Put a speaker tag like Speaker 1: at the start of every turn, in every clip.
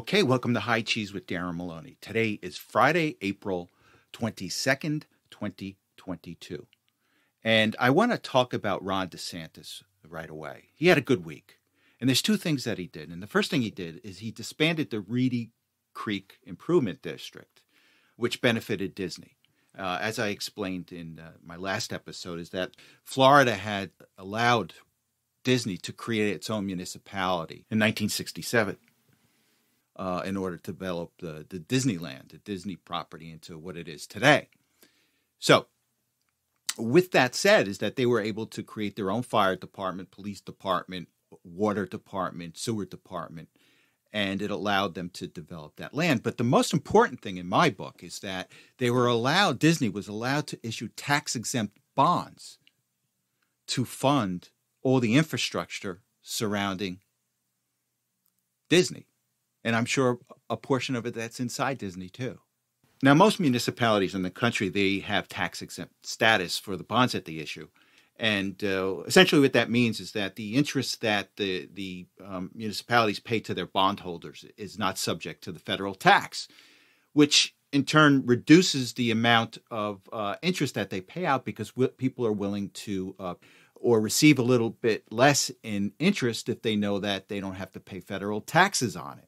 Speaker 1: Okay, welcome to High Cheese with Darren Maloney. Today is Friday, April 22nd, 2022. And I want to talk about Ron DeSantis right away. He had a good week. And there's two things that he did. And the first thing he did is he disbanded the Reedy Creek Improvement District, which benefited Disney. As I explained in my last episode, is that Florida had allowed Disney to create its own municipality in 1967. In order to develop the Disneyland, the Disney property into what it is today. So with that said, is that they were able to create their own fire department, police department, water department, sewer department, and it allowed them to develop that land. But the most important thing in my book is that Disney was allowed to issue tax-exempt bonds to fund all the infrastructure surrounding Disney. And I'm sure a portion of it that's inside Disney too. Now, most municipalities in the country, they have tax-exempt status for the bonds that they issue. And essentially what that means is that the interest that the municipalities pay to their bondholders is not subject to the federal tax, which in turn reduces the amount of interest that they pay out because people are willing to or receive a little bit less in interest if they know that they don't have to pay federal taxes on it.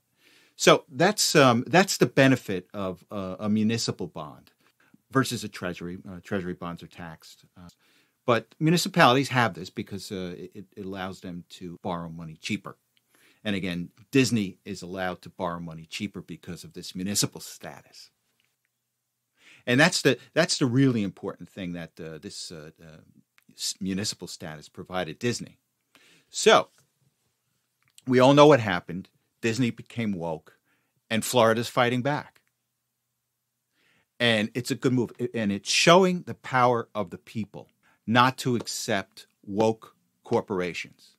Speaker 1: So that's the benefit of a municipal bond versus a treasury. Treasury bonds are taxed. But municipalities have this because it allows them to borrow money cheaper. And again, Disney is allowed to borrow money cheaper because of this municipal status. And that's the really important thing that this municipal status provided Disney. So we all know what happened. Disney became woke, and Florida's fighting back. And it's a good move. And it's showing the power of the people not to accept woke corporations.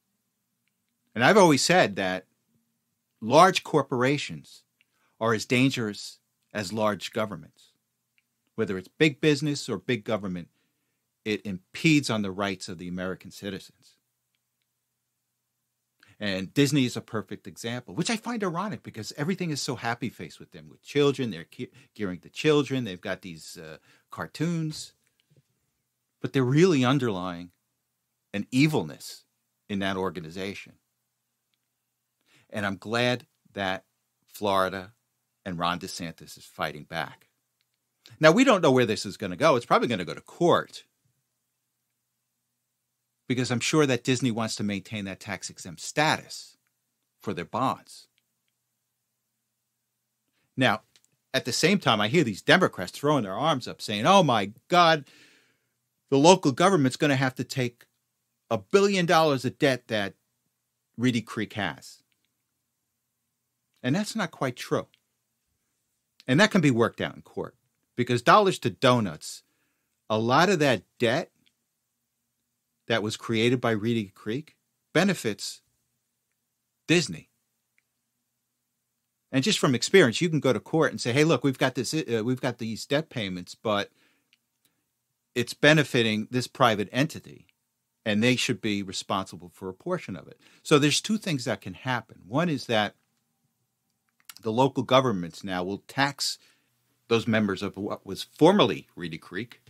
Speaker 1: And I've always said that large corporations are as dangerous as large governments. Whether it's big business or big government, it impedes on the rights of the American citizens. And Disney is a perfect example, which I find ironic because everything is so happy-faced with them. With children, they're gearing to children. They've got these cartoons. But they're really underlying an evilness in that organization. And I'm glad that Florida and Ron DeSantis is fighting back. Now, we don't know where this is going to go. It's probably going to go to court. Because I'm sure that Disney wants to maintain that tax-exempt status for their bonds. Now, at the same time, I hear these Democrats throwing their arms up saying, oh my God, the local government's going to have to take $1 billion of debt that Reedy Creek has. And that's not quite true. And that can be worked out in court. Because dollars to donuts, a lot of that debt that was created by Reedy Creek benefits Disney. And just from experience, you can go to court and say, hey, look, we've got these debt payments, but it's benefiting this private entity, and they should be responsible for a portion of it. So there's two things that can happen. One is that the local governments now will tax those members of what was formerly Reedy Creek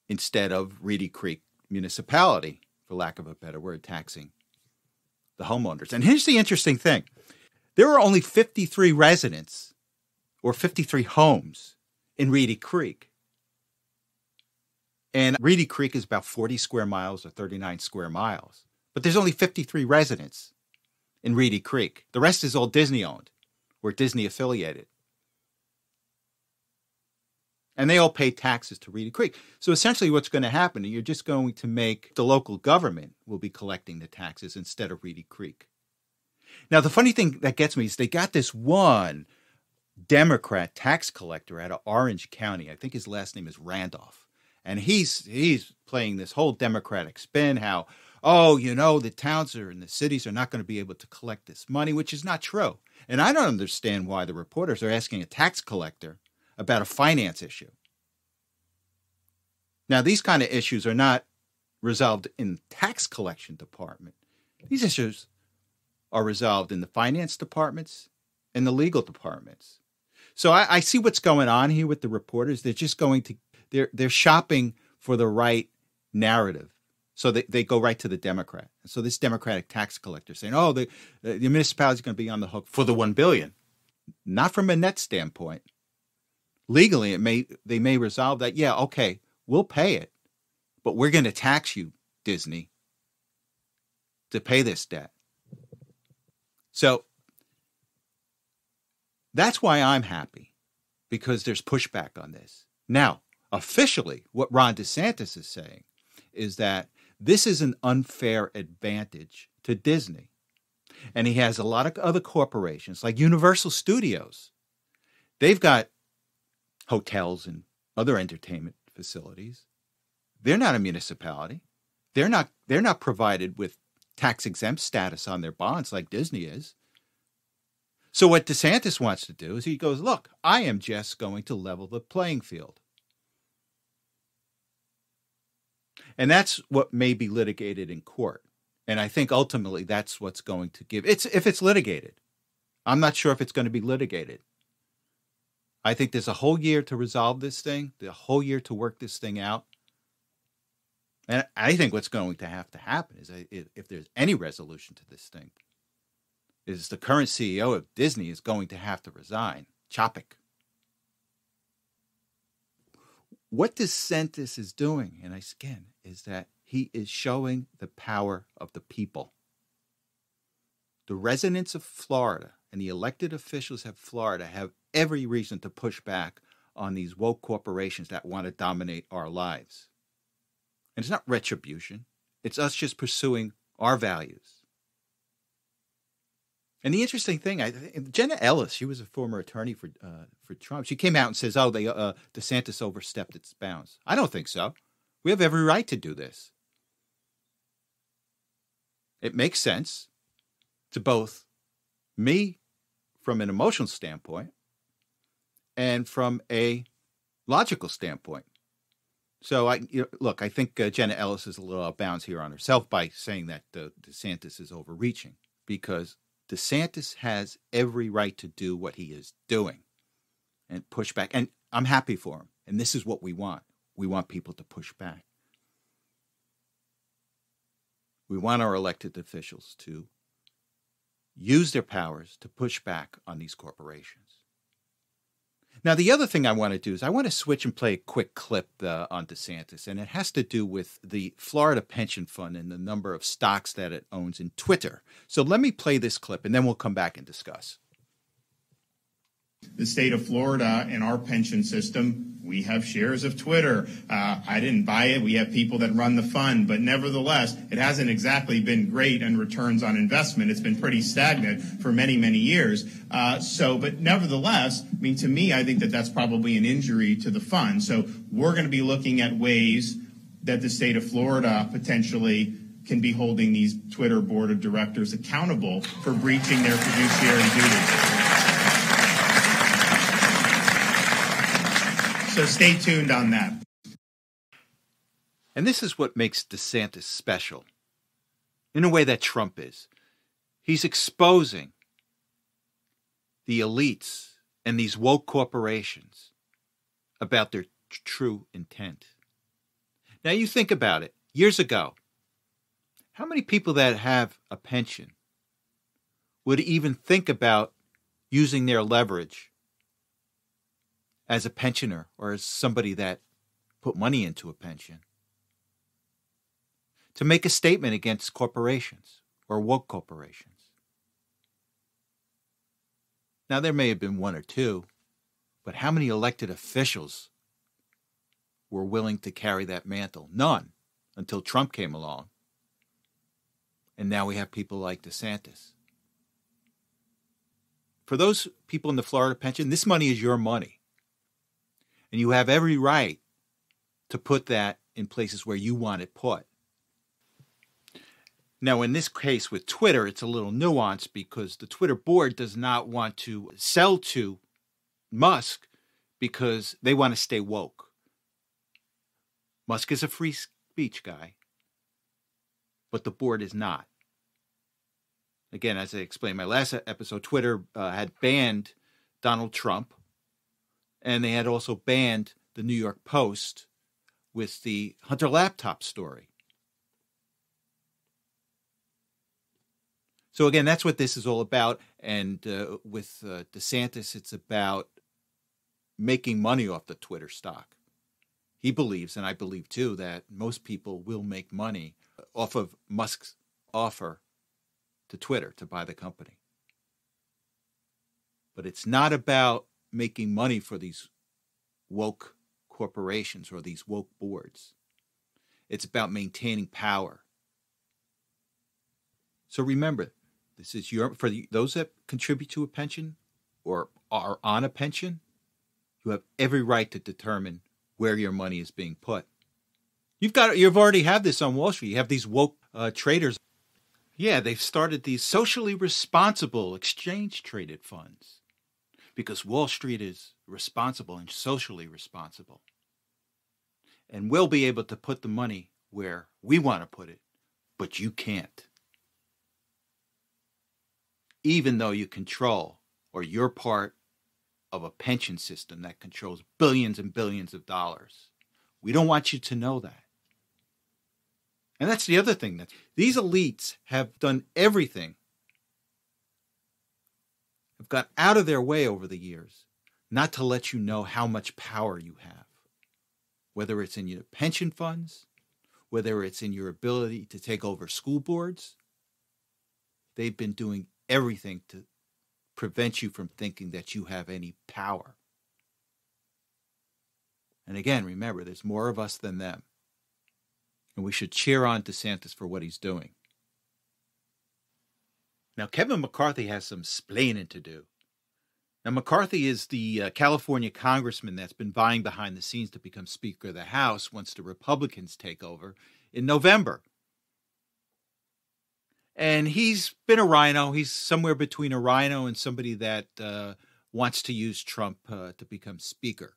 Speaker 1: instead of Reedy Creek Municipality, for lack of a better word, taxing the homeowners. And here's the interesting thing. There are only 53 residents or 53 homes in Reedy Creek. And Reedy Creek is about 40 square miles or 39 square miles. But there's only 53 residents in Reedy Creek. The rest is all Disney owned or Disney affiliated. And they all pay taxes to Reedy Creek. So essentially what's going to happen, you're just going to make the local government will be collecting the taxes instead of Reedy Creek. Now, the funny thing that gets me is they got this one Democrat tax collector out of Orange County. I think his last name is Randolph. And he's playing this whole Democratic spin, how, the towns and the cities are not going to be able to collect this money, which is not true. And I don't understand why the reporters are asking a tax collector about a finance issue. Now, these kind of issues are not resolved in the tax collection department. These issues are resolved in the finance departments and the legal departments. So I see what's going on here with the reporters. They're just going to they're shopping for the right narrative. So they go right to the Democrat. So this Democratic tax collector saying, "Oh, the municipality is going to be on the hook for the $1 billion," not from a net standpoint. Legally, they may resolve that. Yeah, okay, we'll pay it, but we're going to tax you, Disney, to pay this debt. So that's why I'm happy, because there's pushback on this. Now, officially, what Ron DeSantis is saying is that this is an unfair advantage to Disney. And he has a lot of other corporations like Universal Studios. They've got hotels and other entertainment facilities. They're not a municipality. They're not provided with tax-exempt status on their bonds like Disney is. So what DeSantis wants to do is he goes, look, I am just going to level the playing field. And that's what may be litigated in court. And I think ultimately that's what's going to give. If it's litigated. I'm not sure if it's going to be litigated. I think there's a whole year to resolve this thing, the whole year to work this thing out. And I think what's going to happen is, if there's any resolution to this thing, is the current CEO of Disney is going to have to resign, Chapek. What DeSantis is doing, and again, is that he is showing the power of the people. The residents of Florida and the elected officials of Florida have every reason to push back on these woke corporations that want to dominate our lives. And it's not retribution. It's us just pursuing our values. And the interesting thing, Jenna Ellis, she was a former attorney for Trump. She came out and says, "Oh, DeSantis overstepped its bounds." I don't think so. We have every right to do this. It makes sense to both me from an emotional standpoint and from a logical standpoint. So I think Jenna Ellis is a little out of bounds here on herself by saying that DeSantis is overreaching, because DeSantis has every right to do what he is doing and push back. And I'm happy for him. And this is what we want. We want people to push back. We want our elected officials to use their powers to push back on these corporations. Now, the other thing I want to do is I want to switch and play a quick clip on DeSantis, and it has to do with the Florida Pension Fund and the number of stocks that it owns in Twitter. So let me play this clip, and then we'll come back and discuss.
Speaker 2: The state of Florida and our pension system, we have shares of Twitter. I didn't buy it. We have people that run the fund. But nevertheless, it hasn't exactly been great in returns on investment. It's been pretty stagnant for many, many years. But nevertheless, I mean, to me, I think that that's probably an injury to the fund. So we're going to be looking at ways that the state of Florida potentially can be holding these Twitter board of directors accountable for breaching their fiduciary duties. So stay tuned on that.
Speaker 1: And this is what makes DeSantis special, in a way that Trump is. He's exposing the elites and these woke corporations about their true intent. Now you think about it. Years ago, how many people that have a pension would even think about using their leverage as a pensioner or as somebody that put money into a pension to make a statement against corporations or woke corporations? Now, there may have been one or two, but how many elected officials were willing to carry that mantle? None, until Trump came along. And now we have people like DeSantis. For those people in the Florida pension, this money is your money. And you have every right to put that in places where you want it put. Now, in this case with Twitter, it's a little nuanced because the Twitter board does not want to sell to Musk because they want to stay woke. Musk is a free speech guy, but the board is not. Again, as I explained in my last episode, Twitter had banned Donald Trump, and they had also banned the New York Post with the Hunter laptop story. So again, that's what this is all about. And with DeSantis, it's about making money off the Twitter stock. He believes, and I believe too, that most people will make money off of Musk's offer to Twitter to buy the company. But it's not about making money for these woke corporations or these woke boards. It's about maintaining power. So remember, this is those that contribute to a pension or are on a pension, you have every right to determine where your money is being put. You've already had this on Wall Street. You have these woke traders. Yeah, they've started these socially responsible exchange-traded funds because Wall Street is responsible and socially responsible. And we'll be able to put the money where we want to put it, but you can't. Even though you control, or you're part of a pension system that controls billions and billions of dollars. We don't want you to know that. And that's the other thing, that these elites have done everything, have got out of their way over the years, not to let you know how much power you have, whether it's in your pension funds, whether it's in your ability to take over school boards. They've been doing everything to prevent you from thinking that you have any power. And again, remember, there's more of us than them. And we should cheer on DeSantis for what he's doing. Now, Kevin McCarthy has some splaining to do. Now, McCarthy is the California congressman that's been vying behind the scenes to become Speaker of the House once the Republicans take over in November. And he's been a rhino. He's somewhere between a rhino and somebody that wants to use Trump to become Speaker.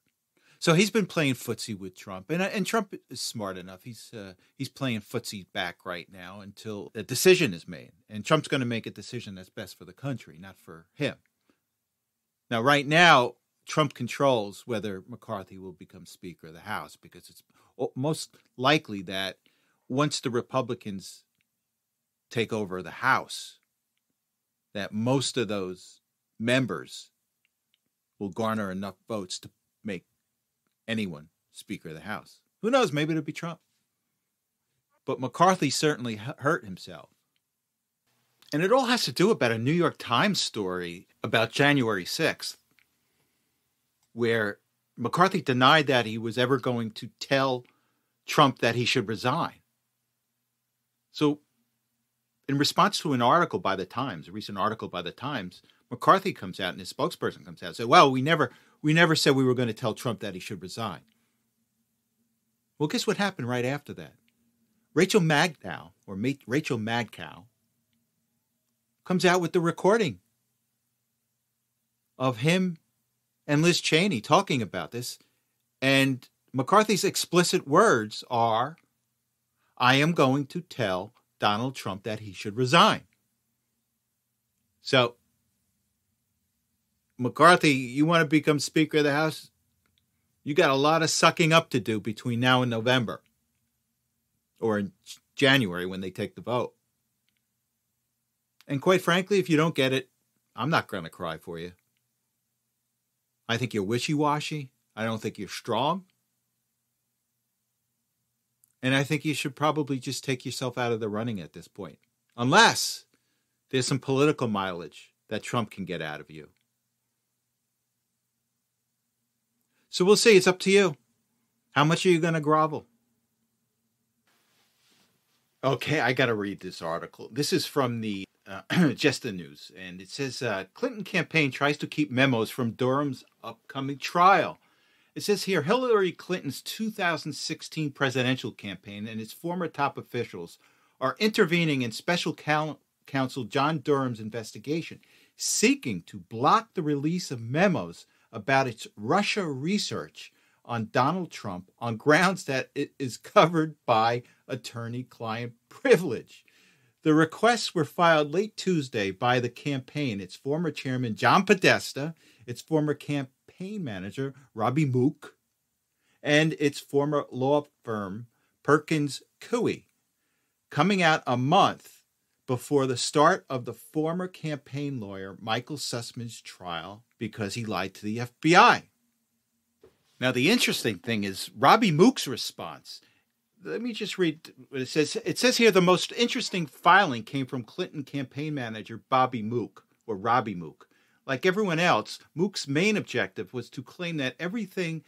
Speaker 1: So he's been playing footsie with Trump, and Trump is smart enough. He's playing footsie back right now until a decision is made, and Trump's going to make a decision that's best for the country, not for him. Now, right now, Trump controls whether McCarthy will become Speaker of the House, because it's most likely that once the Republicans take over the House, that most of those members will garner enough votes to make anyone Speaker of the House. Who knows? Maybe it'll be Trump. But McCarthy certainly hurt himself. And it all has to do about a New York Times story about January 6th, where McCarthy denied that he was ever going to tell Trump that he should resign. So, in response to an article by the Times, a recent article by the Times, McCarthy comes out and his spokesperson comes out and says, well, we never said we were going to tell Trump that he should resign. Well, guess what happened right after that? Rachel Maddow comes out with the recording of him and Liz Cheney talking about this. And McCarthy's explicit words are, I am going to tell Donald Trump that he should resign. So, McCarthy, you want to become Speaker of the House? You got a lot of sucking up to do between now and November, or in January when they take the vote. And quite frankly, if you don't get it, I'm not going to cry for you. I think you're wishy-washy. I don't think you're strong. And I think you should probably just take yourself out of the running at this point, unless there's some political mileage that Trump can get out of you. So we'll see. It's up to you. How much are you going to grovel? Okay, I got to read this article. This is from the Just the News, and it says, Clinton campaign tries to keep memos from Durham's upcoming trial. It says here, Hillary Clinton's 2016 presidential campaign and its former top officials are intervening in special counsel John Durham's investigation, seeking to block the release of memos about its Russia research on Donald Trump on grounds that it is covered by attorney-client privilege. The requests were filed late Tuesday by the campaign, its former chairman, John Podesta, its former campaign manager, Robbie Mook, and its former law firm, Perkins Coie, coming out a month before the start of the former campaign lawyer Michael Sussman's trial because he lied to the FBI. Now, the interesting thing is Robbie Mook's response. Let me just read what it says. It says here the most interesting filing came from Clinton campaign manager Robbie Mook. Like everyone else, Mook's main objective was to claim that everything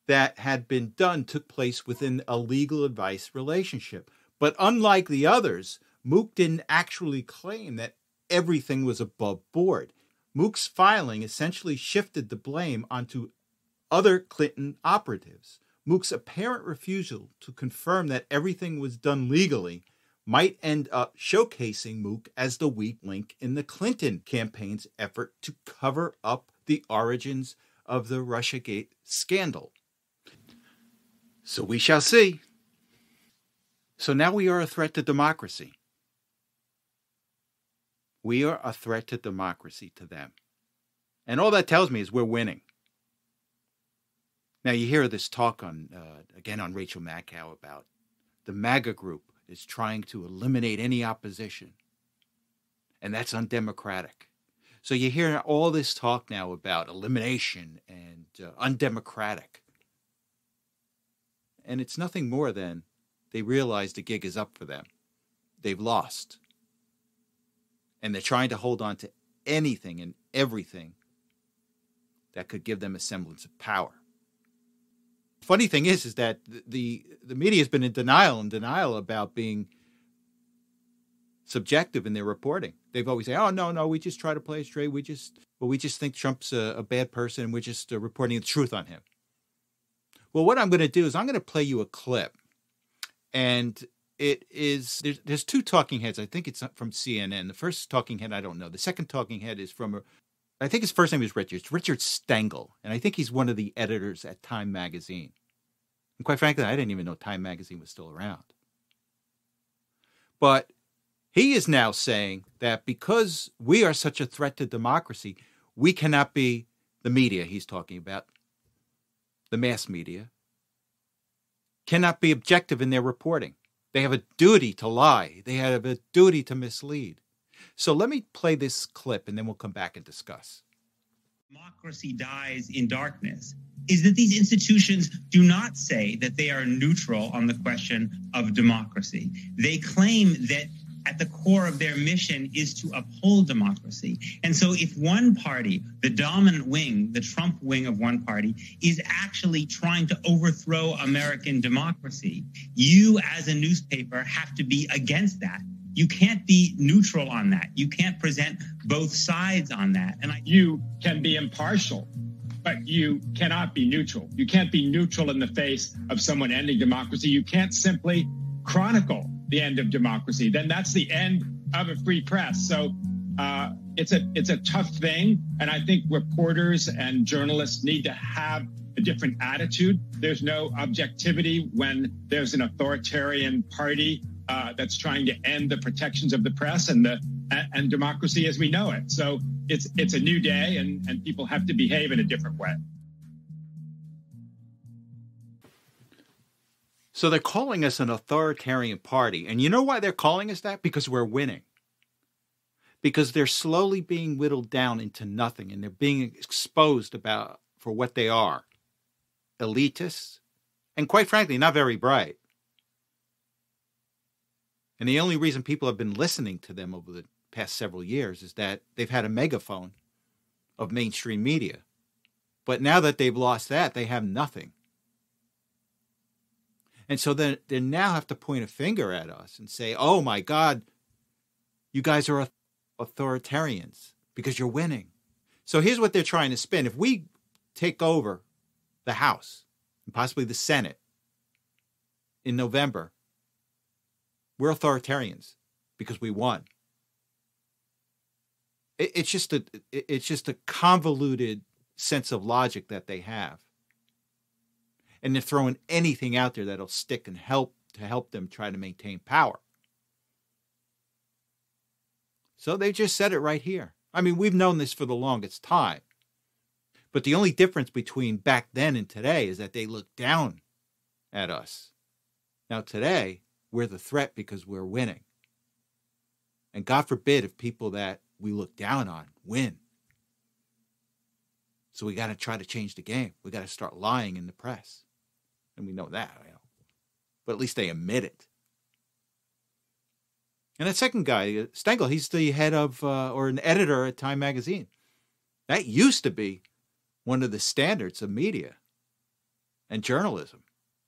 Speaker 1: that had been done took place within a legal advice relationship. But unlike the others, Mook didn't actually claim that everything was above board. Mook's filing essentially shifted the blame onto other Clinton operatives. Mook's apparent refusal to confirm that everything was done legally might end up showcasing Mook as the weak link in the Clinton campaign's effort to cover up the origins of the Russiagate scandal. So we shall see. So now we are a threat to democracy. We are a threat to democracy to them. And all that tells me is we're winning. Now, you hear this talk again on Rachel Maddow about the MAGA group is trying to eliminate any opposition. And that's undemocratic. So you hear all this talk now about elimination and undemocratic. And it's nothing more than they realize the gig is up for them. They've lost. And they're trying to hold on to anything and everything that could give them a semblance of power. Funny thing is that the media has been in denial about being subjective in their reporting. They've always said, "Oh no, we just try to play it straight. We just think Trump's a bad person. And we're just reporting the truth on him." Well, what I'm going to do is I'm going to play you a clip, and it is there's two talking heads. I think it's from CNN. The first talking head I don't know. The second talking head is from I think his first name is Richard. It's Richard Stengel, and I think he's one of the editors at Time Magazine. And quite frankly, I didn't even know Time Magazine was still around. But he is now saying that because we are such a threat to democracy, we cannot be the media he's talking about, the mass media, cannot be objective in their reporting. They have a duty to lie. They have a duty to mislead. So let me play this clip and then we'll come back and discuss.
Speaker 3: Democracy dies in darkness is that these institutions do not say that they are neutral on the question of democracy. They claim that at the core of their mission is to uphold democracy. And so if one party, the dominant wing, the Trump wing of one party, is actually trying to overthrow American democracy, you as a newspaper have to be against that. You can't be neutral on that. You can't present both sides on that. And
Speaker 4: you can be impartial, but you cannot be neutral. You can't be neutral in the face of someone ending democracy. You can't simply chronicle the end of democracy. Then that's the end of a free press. So it's a tough thing. And I think reporters and journalists need to have a different attitude. There's no objectivity when there's an authoritarian party that's trying to end the protections of the press and democracy as we know it. So it's a new day, and people have to behave in a different way.
Speaker 1: So they're calling us an authoritarian party. And you know why they're calling us that? Because we're winning. Because they're slowly being whittled down into nothing, and they're being exposed for what they are. Elitists, and quite frankly, not very bright. And the only reason people have been listening to them over the past several years is that they've had a megaphone of mainstream media. But now that they've lost that, they have nothing. And so they now have to point a finger at us and say, oh my God, you guys are authoritarians because you're winning. So here's what they're trying to spin. If we take over the House and possibly the Senate in November, we're authoritarians because we won. It's just a convoluted sense of logic that they have. And they're throwing anything out there that'll stick and help them try to maintain power. So they just said it right here. I mean, we've known this for the longest time. But the only difference between back then and today is that they look down at us. Now today, we're the threat because we're winning. And God forbid if people that we look down on win. So we got to try to change the game. We got to start lying in the press. And we know that. But at least they admit it. And that second guy, Stengel, he's the head of, or an editor at Time Magazine. That used to be one of the standards of media and journalism.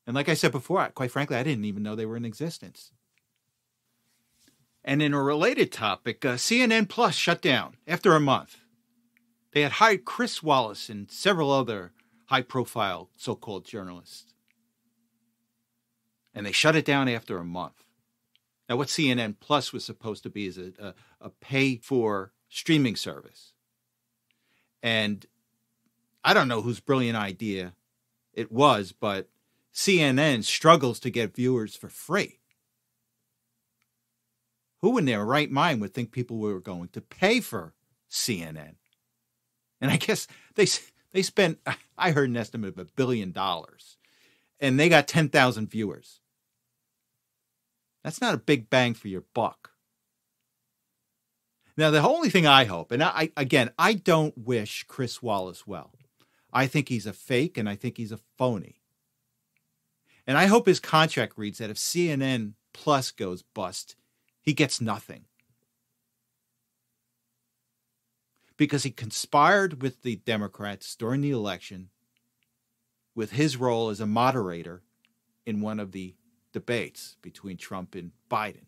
Speaker 1: And like I said before, quite frankly, I didn't even know they were in existence. And in a related topic, CNN Plus shut down after a month. They had hired Chris Wallace and several other high-profile so-called journalists. And they shut it down after a month. Now, what CNN Plus was supposed to be is a pay-for streaming service. And I don't know whose brilliant idea it was, but CNN struggles to get viewers for free. Who in their right mind would think people were going to pay for CNN? And I guess they spent, I heard an estimate of $1 billion, and they got 10,000 viewers. That's not a big bang for your buck. Now, the only thing I hope, and I don't wish Chris Wallace well. I think he's a fake, and I think he's a phony. And I hope his contract reads that if CNN Plus goes bust, he gets nothing. Because he conspired with the Democrats during the election with his role as a moderator in one of the debates between Trump and Biden.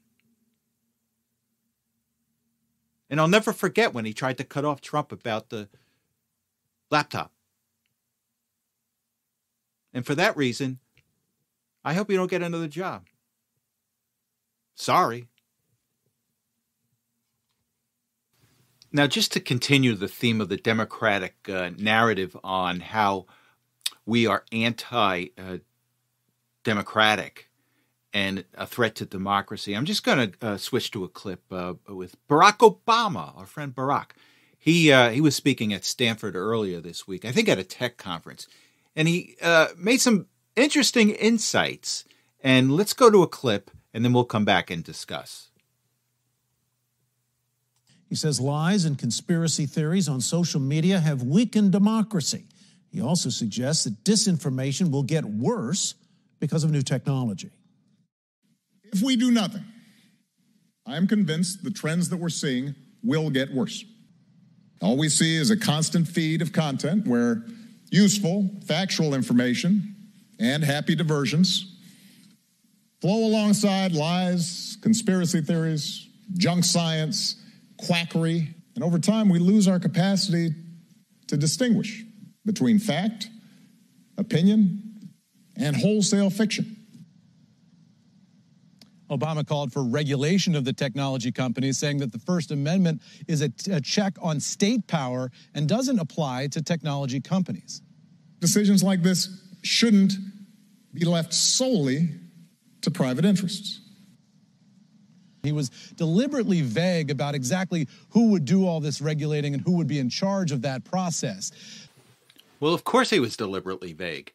Speaker 1: And I'll never forget when he tried to cut off Trump about the laptop. And for that reason, I hope you don't get another job. Sorry. Now, just to continue the theme of the Democratic narrative on how we are anti-democratic and a threat to democracy, I'm just going to switch to a clip with Barack Obama, our friend Barack. He was speaking at Stanford earlier this week, I think at a tech conference, and he made some interesting insights. And let's go to a clip, and then we'll come back and discuss.
Speaker 5: He says lies and conspiracy theories on social media have weakened democracy. He also suggests that disinformation will get worse because of new technology.
Speaker 6: If we do nothing, I'm convinced the trends that we're seeing will get worse. All we see is a constant feed of content where useful, factual information and happy diversions flow alongside lies, conspiracy theories, junk science, quackery, and over time we lose our capacity to distinguish between fact, opinion, and wholesale fiction.
Speaker 7: Obama called for regulation of the technology companies, saying that the First Amendment is a check on state power and doesn't apply to technology companies.
Speaker 6: Decisions like this shouldn't be left solely to private interests.
Speaker 7: He was deliberately vague about exactly who would do all this regulating and who would be in charge of that process.
Speaker 1: Well, of course he was deliberately vague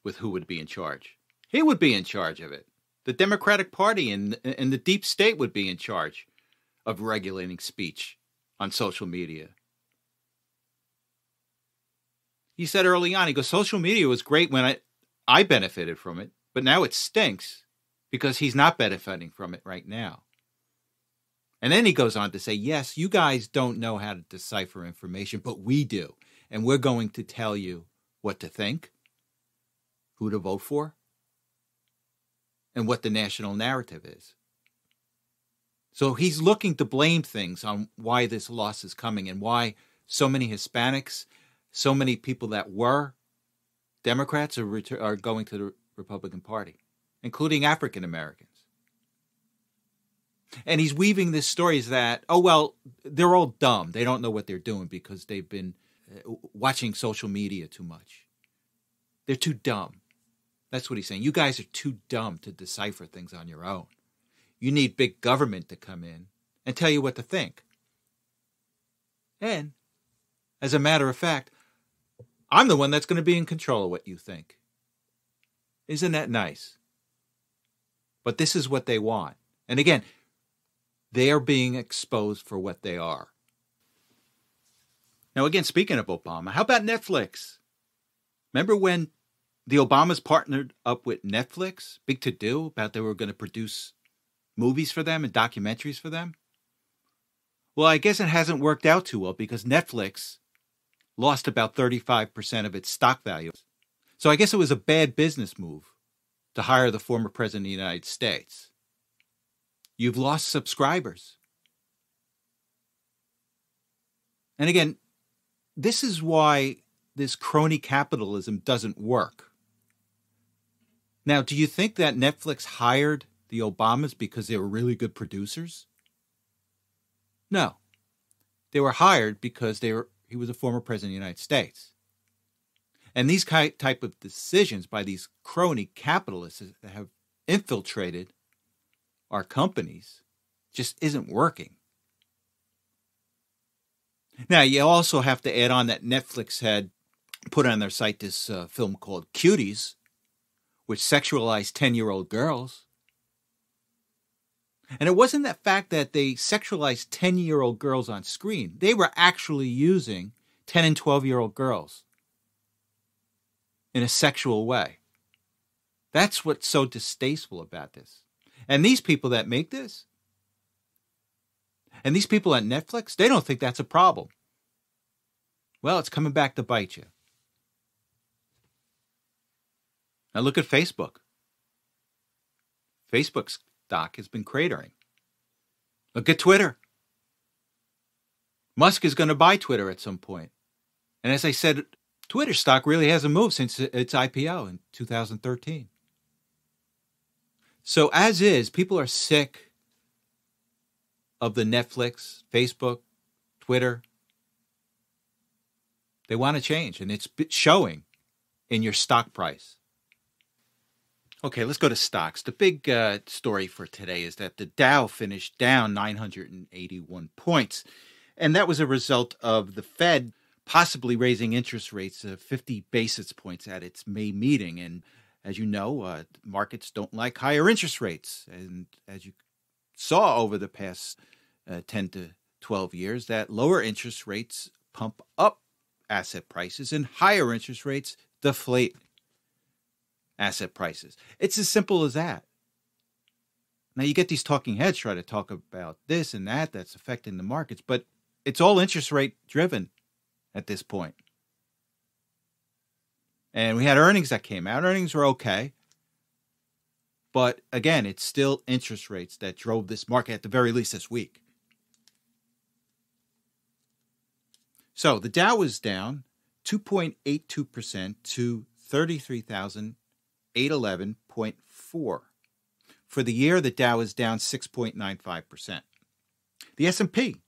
Speaker 1: with who would be in charge. He would be in charge of it. The Democratic Party and the deep state would be in charge of regulating speech on social media. He said early on, he goes, social media was great when I benefited from it, but now it stinks because he's not benefiting from it right now. And then he goes on to say, yes, you guys don't know how to decipher information, but we do. And we're going to tell you what to think, who to vote for, and what the national narrative is. So he's looking to blame things on why this loss is coming and why so many Hispanics, so many people that were Democrats are going to the Republican Party, including African Americans. And he's weaving this story is that, oh, well, they're all dumb. They don't know what they're doing because they've been watching social media too much. They're too dumb. That's what he's saying. You guys are too dumb to decipher things on your own. You need big government to come in and tell you what to think. And as a matter of fact, I'm the one that's going to be in control of what you think. Isn't that nice? But this is what they want. And again, they are being exposed for what they are. Now, again, speaking of Obama, how about Netflix? Remember when the Obamas partnered up with Netflix? Big to-do about they were going to produce movies for them and documentaries for them? Well, I guess it hasn't worked out too well because Netflix lost about 35% of its stock value. So I guess it was a bad business move to hire the former president of the United States. You've lost subscribers. And again, this is why this crony capitalism doesn't work. Now, do you think that Netflix hired the Obamas because they were really good producers? No. They were hired because he was a former president of the United States. And these type of decisions by these crony capitalists that have infiltrated our companies just isn't working. Now, you also have to add on that Netflix had put on their site this film called Cuties, which sexualized 10-year-old girls. And it wasn't that fact that they sexualized 10-year-old girls on screen. They were actually using 10 and 12-year-old girls in a sexual way. That's what's so distasteful about this. And these people that make this, and these people at Netflix, they don't think that's a problem. Well, it's coming back to bite you. Now look at Facebook. Facebook's stock has been cratering. Look at Twitter. Musk is going to buy Twitter at some point. And as I said, Twitter stock really hasn't moved since its IPO in 2013. So as is, people are sick of the Netflix, Facebook, Twitter. They want to change, and it's showing in your stock price. Okay, let's go to stocks. The big story for today is that the Dow finished down 981 points, and that was a result of the Fed possibly raising interest rates of 50 basis points at its May meeting. And as you know, markets don't like higher interest rates. And as you saw over the past 10 to 12 years, that lower interest rates pump up asset prices and higher interest rates deflate asset prices. It's as simple as that. Now, you get these talking heads try to talk about this and that's affecting the markets, but it's all interest rate driven at this point. And we had earnings that came out. Earnings were okay. But again, it's still interest rates that drove this market at the very least this week. So the Dow was down 2.82% to 33,811.4. For the year, the Dow is down 6.95%. The S&P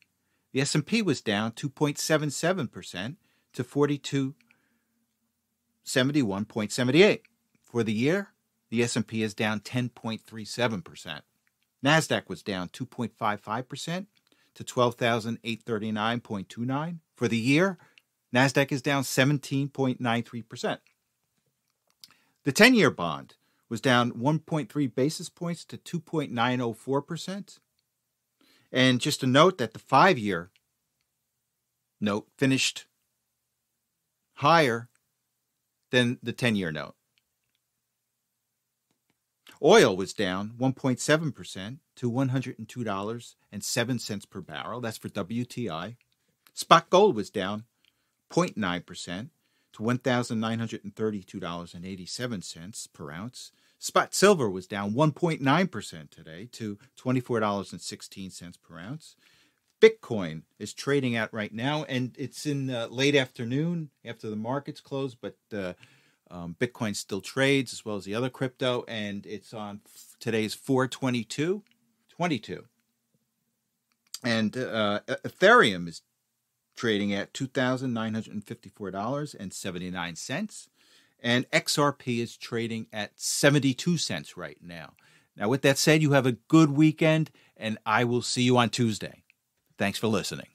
Speaker 1: was down 2.77% to 4271.78. For the year, the S&P is down 10.37%. NASDAQ was down 2.55% to 12,839.29. For the year, NASDAQ is down 17.93%. The 10-year bond was down 1.3 basis points to 2.904%. And just to note that the 5-year note finished higher than the 10-year note. Oil was down 1.7% to $102.07 per barrel. That's for WTI. Spot gold was down 0.9% to $1,932.87 per ounce. Spot silver was down 1.9% today to $24.16 per ounce. Bitcoin is trading out right now, and it's in late afternoon after the markets close, but Bitcoin still trades as well as the other crypto, and it's on today's 4/22/22. And Ethereum is trading at $2,954.79. And XRP is trading at 72 cents right now. Now, with that said, you have a good weekend, and I will see you on Tuesday. Thanks for listening.